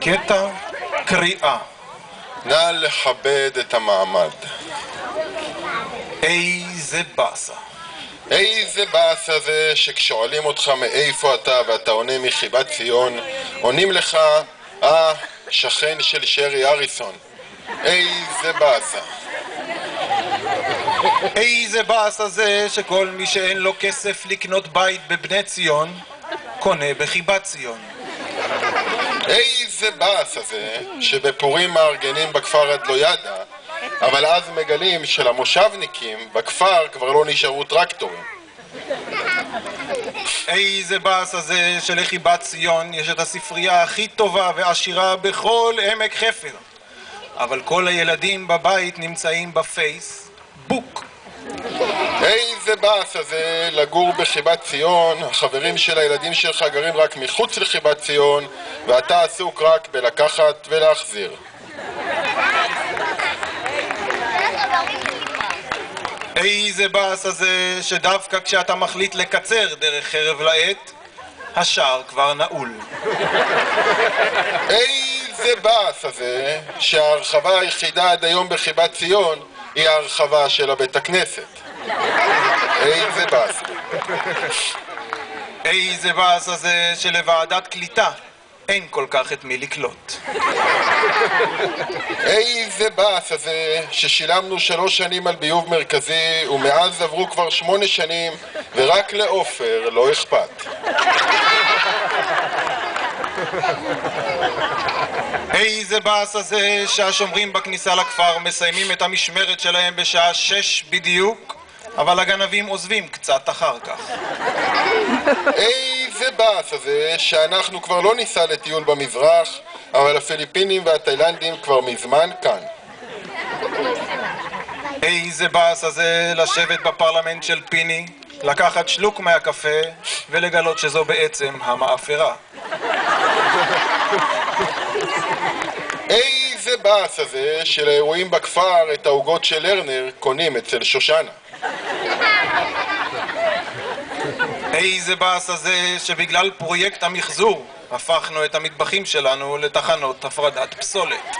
קטע קריאה. נא לכבד את המעמד. איזה באסה. איזה באסה זה שכששואלים אותך מאיפה אתה ואתה עונה מחיבת ציון, עונים לך, שכן של שרי אריסון. איזה באסה. איזה באסה זה שכל מי שאין לו כסף לקנות בית בבני ציון, קונה בחיבת ציון. איזה באסה זה שבפורים מארגנים בכפר עד לא ידע, אבל אז מגלים שלמושבניקים בכפר כבר לא נשארו טרקטורים. איזה באסה זה שלחיבת ציון יש את הספרייה הכי טובה ועשירה בכל עמק חפר, אבל כל הילדים בבית נמצאים בפייסבוק. איזה באסה זה לגור בחיבת ציון, החברים של הילדים שלך גרים רק מחוץ לחיבת ציון ואתה עסוק רק בלקחת ולהחזיר. איזה באסה זה שדווקא כשאתה מחליט לקצר דרך חרב לעת, השער כבר נעול. איזה באסה זה שההרחבה היחידה עד היום בחיבת ציון היא ההרחבה של הבית הכנסת. איזה באסה. איזה באסה זה שלוועדת קליטה אין כל כך את מי לקלוט. איזה באסה זה ששילמנו 3 שנים על ביוב מרכזי ומאז עברו כבר 8 שנים ורק לאופר לא אכפת. איזה באסה זה שהשומרים בכניסה לכפר מסיימים את המשמרת שלהם בשעה 6 בדיוק, אבל הגנבים עוזבים קצת אחר כך. איזה באסה זה שאנחנו כבר לא ניסע לטיול במזרח, אבל הפיליפינים והתאילנדים כבר מזמן כאן. איזה באסה זה לשבת בפרלמנט של פיני, לקחת שלוק מהקפה ולגלות שזו בעצם המאפרה. איזה באסה זה שלאירועים בכפר את העוגות של לרנר קונים אצל שושנה. איזה באסה זה שבגלל פרויקט המחזור הפכנו את המטבחים שלנו לתחנות הפרדת פסולת.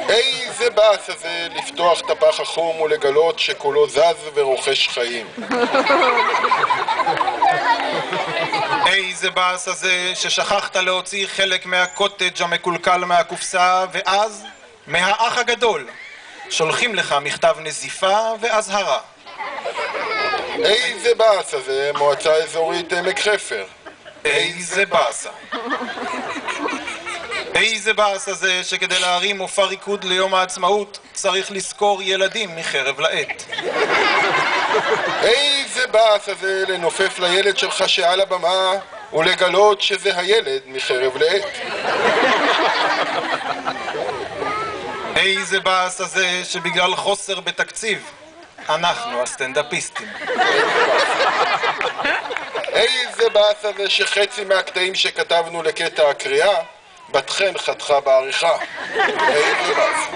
איזה באסה זה לפתוח את הפח החום ולגלות שכולו זז ורוכש חיים. איזה באסה זה ששכחת להוציא חלק מהקוטג' המקולקל מהקופסה ואז, מהאח הגדול, שולחים לך מכתב נזיפה ואזהרה. איזה באסה זה מועצה אזורית עמק חפר. איזה באסה. איזה באסה זה שכדי להרים מופע ריקוד ליום העצמאות צריך לזכור ילדים מחרב לעת. איזה באסה זה לנופף לילד שלך שעל הבמה ולגלות שזה הילד מחרב לעת. איזה באסה זה שבגלל חוסר בתקציב אנחנו הסטנדאפיסטים. איזה באסה זה שחצי מהקטעים שכתבנו לקטע הקריאה בתכן חתכה בעריכה. איזה באסה.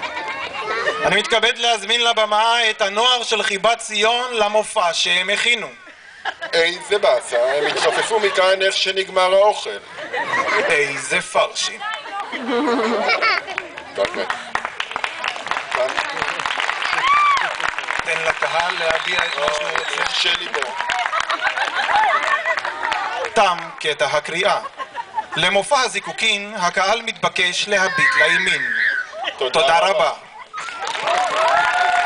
אני מתכבד להזמין לבמה את הנוער של חיבת ציון למופע שהם הכינו. איזה באסה, הם התחפפו מכאן איך שנגמר האוכל. איזה פרשים. תן לקהל להביע את מה שהוא רוצה. שלי בו. תם קטע הקריאה. למופע הזיקוקין הקהל מתבקש להביט לימין. תודה רבה.